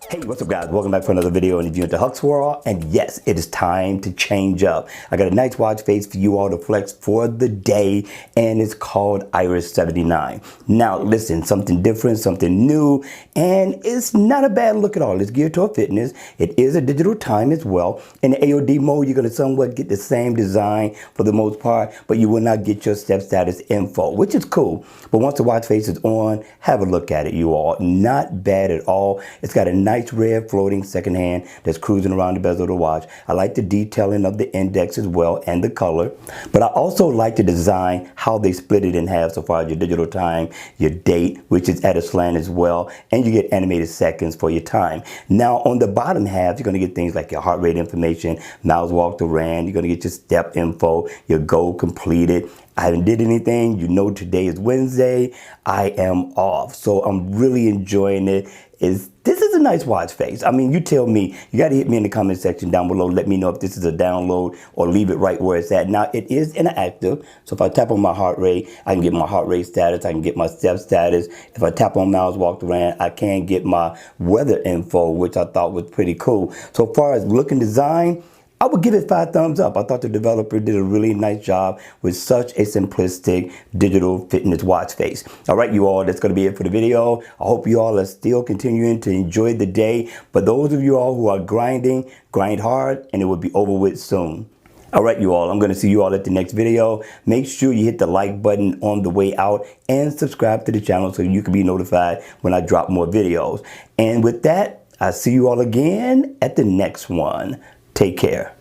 Hey, what's up guys? Welcome back for another video in the Unit Hux World. And yes, it is time to change up. I got a nice watch face for you all to flex for the day, and it's called Iris 79. Now listen, something different, something new, and it's not a bad look at all. It's geared toward fitness. It is a digital time as well. In the AOD mode, you're gonna somewhat get the same design for the most part, but you will not get your step status info, which is cool. But once the watch face is on, have a look at it, you all. Not bad at all. It's got a nice red floating second hand that's cruising around the bezel of the watch. I like the detailing of the index as well and the color, but I also like the design, how they split it in half so far as your digital time, your date, which is at a slant as well, and you get animated seconds for your time. Now on the bottom half, you're going to get things like your heart rate information, miles walked or ran, you're going to get your step info, your goal completed. I haven't did anything. You know, today is Wednesday. I am off. So I'm really enjoying it. This is a nice watch face. I mean, you tell me. You got to hit me in the comment section down below. Let me know if this is a download or leave it right where it's at. Now, it is interactive. So if I tap on my heart rate, I can get my heart rate status. I can get my step status. If I tap on miles walked around, I can get my weather info, which I thought was pretty cool. So far as look and design, I would give it 5 thumbs up. I thought the developer did a really nice job with such a simplistic digital fitness watch face. All right, you all, that's going to be it for the video. I hope you all are still continuing to enjoy the day. But those of you all who are grinding, grind hard, and it will be over with soon. All right, you all, I'm going to see you all at the next video. Make sure you hit the like button on the way out and subscribe to the channel so you can be notified when I drop more videos. And with that, I'll see you all again at the next one. Take care.